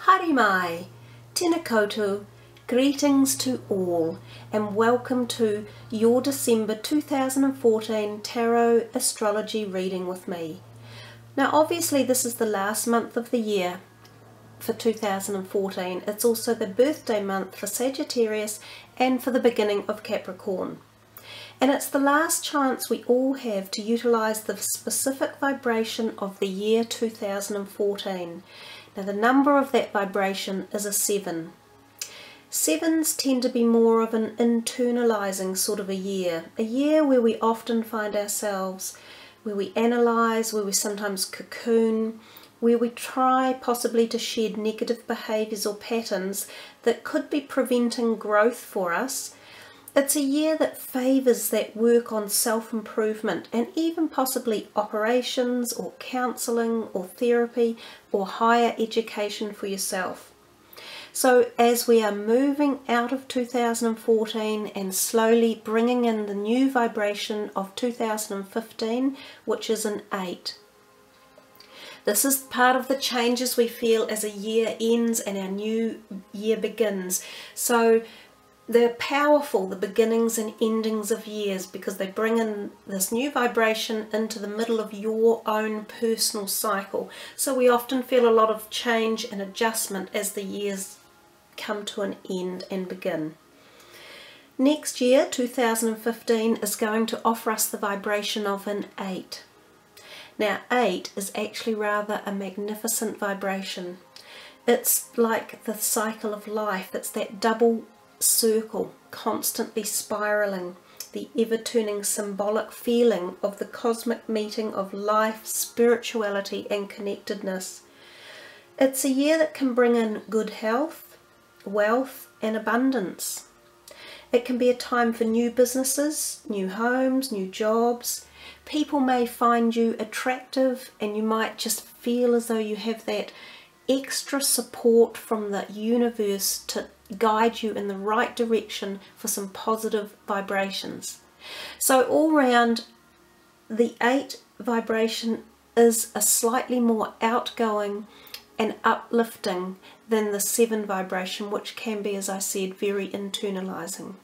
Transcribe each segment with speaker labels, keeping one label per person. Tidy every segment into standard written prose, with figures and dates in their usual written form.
Speaker 1: Haere mai, tēnā koutou, greetings to all and welcome to your December 2014 Tarot Astrology reading with me. Now obviously this is the last month of the year for 2014. It's also the birthday month for Sagittarius and for the beginning of Capricorn. And it's the last chance we all have to utilise the specific vibration of the year 2014. Now the number of that vibration is a 7. Sevens tend to be more of an internalising sort of a year where we often find ourselves, where we analyse, where we sometimes cocoon, where we try possibly to shed negative behaviours or patterns that could be preventing growth for us. It's a year that favours that work on self-improvement and even possibly operations or counselling or therapy or higher education for yourself. So as we are moving out of 2014 and slowly bringing in the new vibration of 2015, which is an 8. This is part of the changes we feel as a year ends and our new year begins. So they're powerful, the beginnings and endings of years, because they bring in this new vibration into the middle of your own personal cycle. So we often feel a lot of change and adjustment as the years come to an end and begin. Next year, 2015, is going to offer us the vibration of an 8. Now 8 is actually rather a magnificent vibration. It's like the cycle of life. It's that double circle, constantly spiraling, the ever-turning symbolic feeling of the cosmic meeting of life, spirituality and connectedness. It's a year that can bring in good health, wealth and abundance. It can be a time for new businesses, new homes, new jobs. People may find you attractive and you might just feel as though you have that extra support from the universe to guide you in the right direction for some positive vibrations. So all round, the 8 vibration is a slightly more outgoing and uplifting than the 7 vibration, which can be, as I said, very internalizing.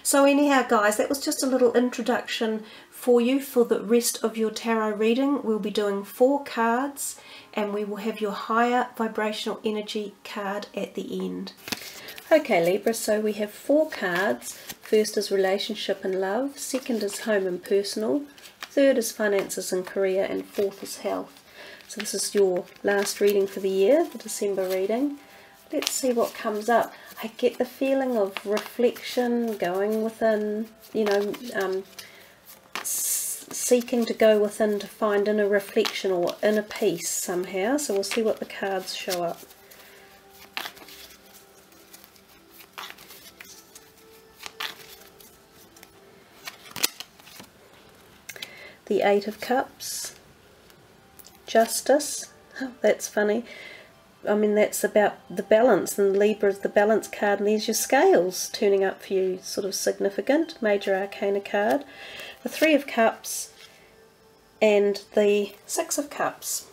Speaker 1: So anyhow guys, that was just a little introduction for you for the rest of your tarot reading. We'll be doing 4 cards and we will have your higher vibrational energy card at the end. Okay Libra, so we have 4 cards. First is relationship and love, second is home and personal, third is finances and career, and fourth is health. So this is your last reading for the year, the December reading. Let's see what comes up. I get the feeling of reflection, going within, you know, seeking to go within to find inner reflection or inner peace somehow. So we'll see what the cards show up. The 8 of Cups, Justice. Oh, that's funny. I mean, that's about the balance, and Libra is the balance card, and there's your scales turning up for you, sort of significant. Major Arcana card. The 3 of Cups and the 6 of Cups.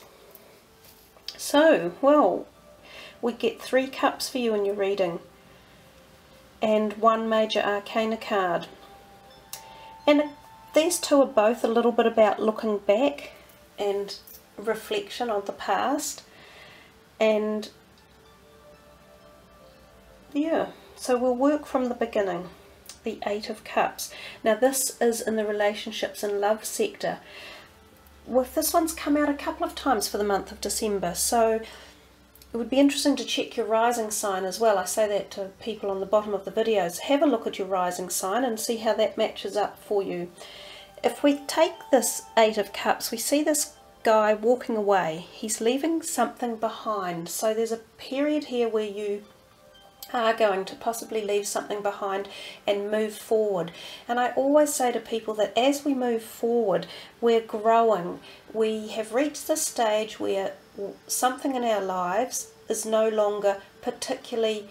Speaker 1: So, well, we get 3 cups for you in your reading and 1 Major Arcana card. And these 2 are both a little bit about looking back and reflection on the past. And yeah, so we'll work from the beginning. The 8 of Cups. Now this is in the relationships and love sector. Well, this one's come out a couple of times for the month of December, so it would be interesting to check your rising sign as well. I say that to people on the bottom of the videos. Have a look at your rising sign and see how that matches up for you. If we take this 8 of Cups, we see this guy walking away. He's leaving something behind. So there's a period here where you are going to possibly leave something behind and move forward. And I always say to people that as we move forward, we're growing. We have reached the stage where something in our lives is no longer particularly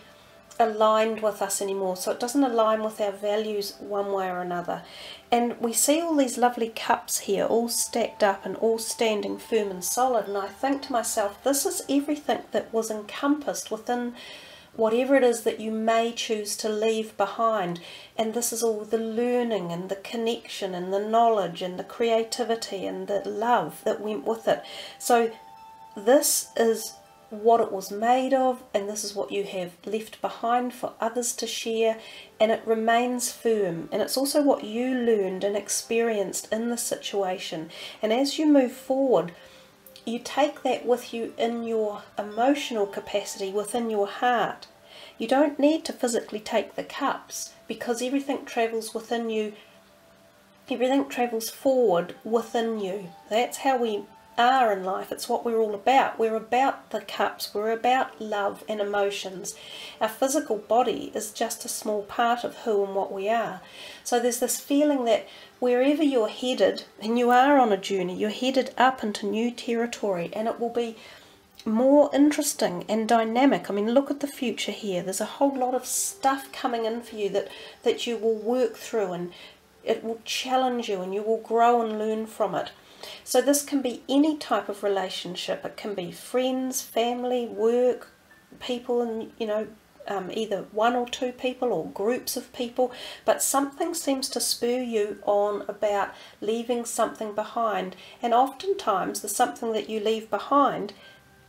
Speaker 1: aligned with us anymore, so it doesn't align with our values one way or another. And we see all these lovely cups here, all stacked up and all standing firm and solid, and I think to myself, this is everything that was encompassed within whatever it is that you may choose to leave behind. And this is all the learning and the connection and the knowledge and the creativity and the love that went with it. So this is what it was made of, and this is what you have left behind for others to share, and it remains firm. And it's also what you learned and experienced in the situation, and as you move forward, you take that with you in your emotional capacity, within your heart. You don't need to physically take the cups, because everything travels within you, everything travels forward within you. That's how we are in life. It's what we're all about. We're about the cups. We're about love and emotions. Our physical body is just a small part of who and what we are. So there's this feeling that wherever you're headed, and you are on a journey, you're headed up into new territory, and it will be more interesting and dynamic. I mean, look at the future here. There's a whole lot of stuff coming in for you that you will work through, and it will challenge you, and you will grow and learn from it. So this can be any type of relationship. It can be friends, family, work, people, and either one or two people or groups of people, but something seems to spur you on about leaving something behind. And oftentimes the something that you leave behind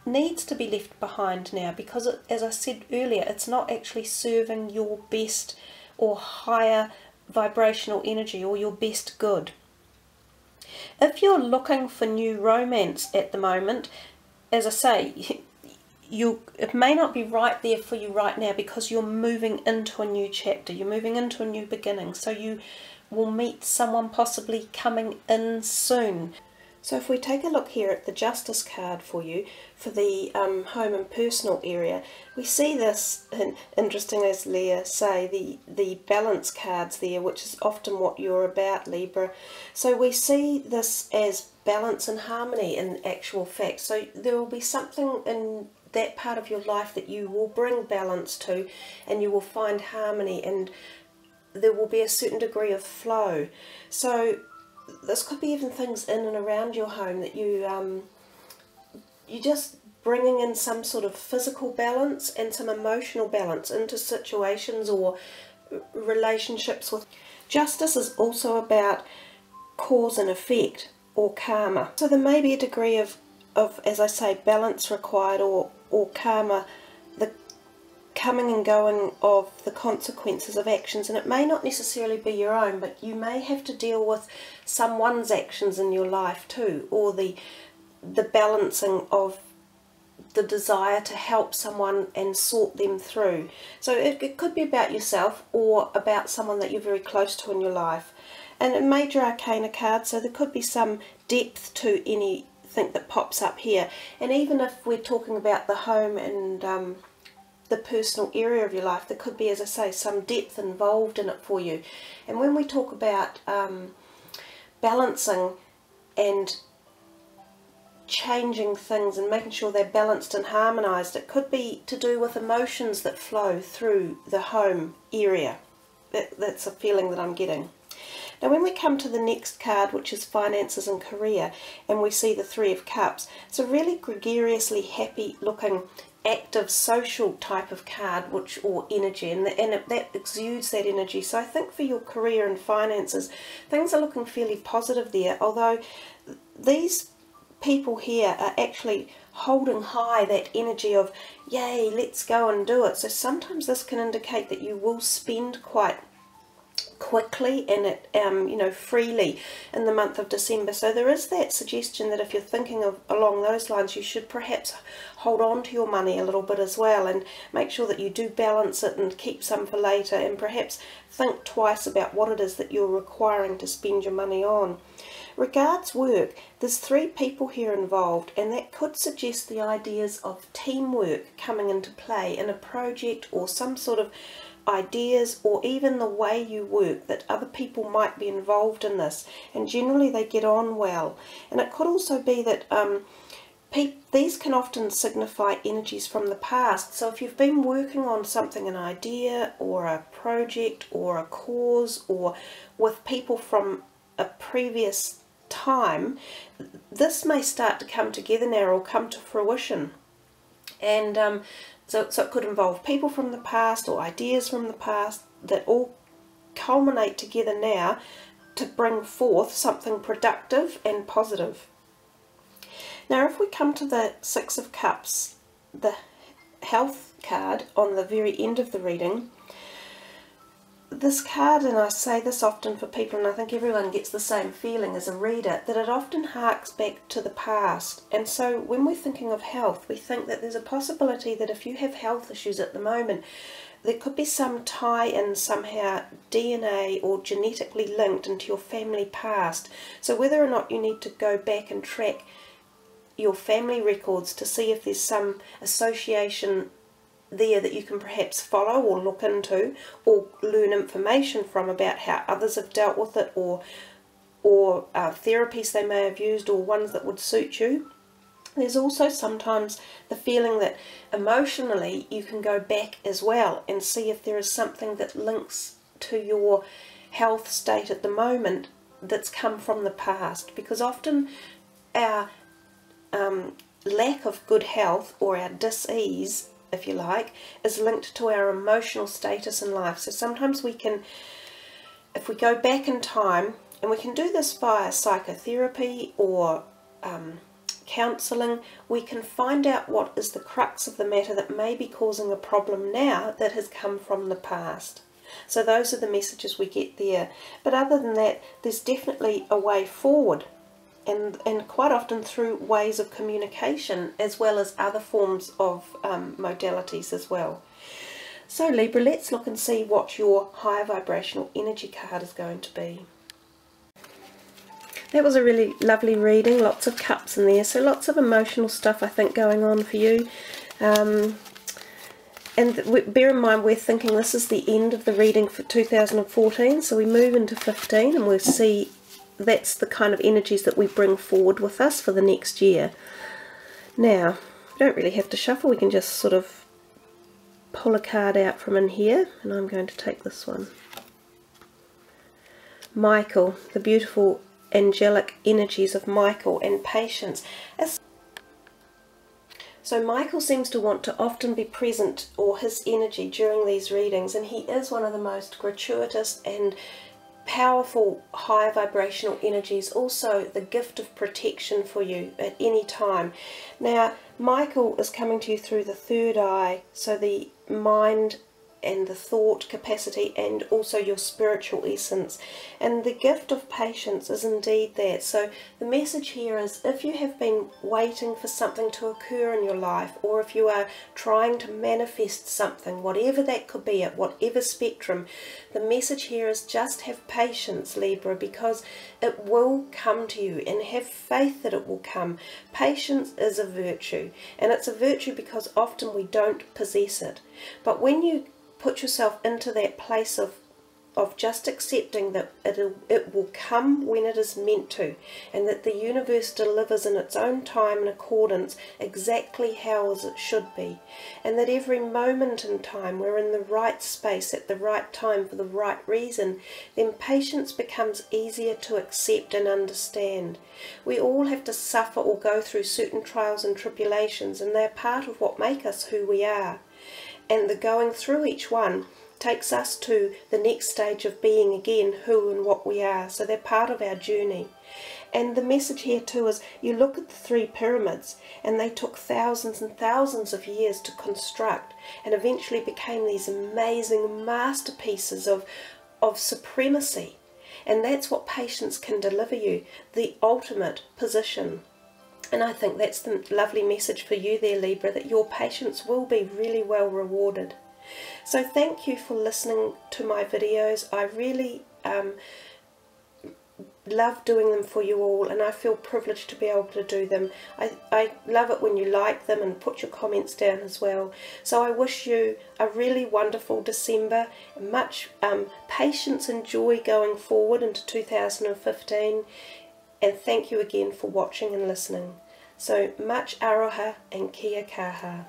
Speaker 1: needs to be left behind now, because as I said earlier, it's not actually serving your best or higher vibrational energy or your best good. If you're looking for new romance at the moment, as I say, it may not be right there for you right now, because you're moving into a new chapter, you're moving into a new beginning, so you will meet someone possibly coming in soon. So if we take a look here at the Justice card for you, for the home and personal area, we see this, and interesting as Leah say, the balance cards there, which is often what you're about, Libra. So we see this as balance and harmony in actual fact. So there will be something in that part of your life that you will bring balance to, and you will find harmony, and there will be a certain degree of flow. So this could be even things in and around your home that you just bringing in some sort of physical balance and some emotional balance into situations or relationships with. Justice is also about cause and effect, or karma. So there may be a degree of as I say, balance required, or karma, the coming and going of the consequences of actions. And it may not necessarily be your own, but you may have to deal with someone's actions in your life too, or the balancing of the desire to help someone and sort them through. So it could be about yourself or about someone that you're very close to in your life. And a major arcana card, so there could be some depth to anything that pops up here. And even if we're talking about the home and the personal area of your life, there could be, as I say, some depth involved in it for you. And when we talk about balancing and changing things and making sure they're balanced and harmonized, it could be to do with emotions that flow through the home area. That's a feeling that I'm getting. Now when we come to the next card, which is finances and career, and we see the Three of Cups, it's a really gregariously happy looking active social type of card, or energy, and that exudes that energy. So I think for your career and finances, things are looking fairly positive there, although these people here are actually holding high that energy of, yay, let's go and do it. So sometimes this can indicate that you will spend quite quickly and freely in the month of December. So there is that suggestion that if you're thinking of along those lines, you should perhaps hold on to your money a little bit as well, and make sure that you do balance it and keep some for later, and perhaps think twice about what it is that you're requiring to spend your money on. Regards work, there's 3 people here involved, and that could suggest the ideas of teamwork coming into play in a project, or some sort of ideas, or even the way you work, that other people might be involved in this, and generally they get on well. And it could also be that these can often signify energies from the past. So if you've been working on something, an idea or a project or a cause, or with people from a previous time, this may start to come together now or come to fruition. And so it could involve people from the past or ideas from the past that all culminate together now to bring forth something productive and positive. Now if we come to the Six of Cups, the health card on the very end of the reading, this card, and I say this often for people, and I think everyone gets the same feeling as a reader, that it often harks back to the past. And so when we're thinking of health, we think that there's a possibility that if you have health issues at the moment, there could be some tie-in somehow, DNA or genetically linked into your family past. So whether or not you need to go back and track your family records to see if there's some association there that you can perhaps follow or look into or learn information from about how others have dealt with it, or therapies they may have used, or ones that would suit you. There's also sometimes the feeling that emotionally you can go back as well and see if there is something that links to your health state at the moment that's come from the past, because often our lack of good health, or our dis-ease, if you like, is linked to our emotional status in life. So sometimes we can, if we go back in time, and we can do this via psychotherapy or counselling, we can find out what is the crux of the matter that may be causing a problem now that has come from the past. So those are the messages we get there. But other than that, there's definitely a way forward. And quite often through ways of communication, as well as other forms of modalities as well. So Libra, let's look and see what your higher vibrational energy card is going to be. That was a really lovely reading, lots of cups in there, so lots of emotional stuff I think going on for you. And bear in mind we're thinking this is the end of the reading for 2014, so we move into 15 and we'll see that's the kind of energies that we bring forward with us for the next year. Now, we don't really have to shuffle, we can just sort of pull a card out from in here, and I'm going to take this one. Michael, the beautiful angelic energies of Michael and patience. So Michael seems to want to often be present, or his energy, during these readings, and he is one of the most gratuitous and powerful high vibrational energies, also the gift of protection for you at any time. Now Michael is coming to you through the third eye, so the mind and the thought capacity, and also your spiritual essence, and the gift of patience is indeed that. So the message here is, if you have been waiting for something to occur in your life, or if you are trying to manifest something, whatever that could be at whatever spectrum, the message here is just have patience, Libra, because it will come to you, and have faith that it will come. Patience is a virtue, and it's a virtue because often we don't possess it. But when you put yourself into that place of just accepting that it will come when it is meant to, and that the universe delivers in its own time and accordance exactly how as it should be, and that every moment in time we're in the right space at the right time for the right reason, then patience becomes easier to accept and understand. We all have to suffer or go through certain trials and tribulations, and they're part of what make us who we are. And the going through each one takes us to the next stage of being again who and what we are. So they're part of our journey. And the message here too is, you look at the three pyramids, and they took thousands and thousands of years to construct, and eventually became these amazing masterpieces of supremacy. And that's what patience can deliver you, the ultimate position. And I think that's the lovely message for you there, Libra, that your patience will be really well rewarded. So thank you for listening to my videos. I really love doing them for you all, and I feel privileged to be able to do them. I love it when you like them and put your comments down as well. So I wish you a really wonderful December, much patience and joy going forward into 2015. And thank you again for watching and listening. So much aroha and kia kaha.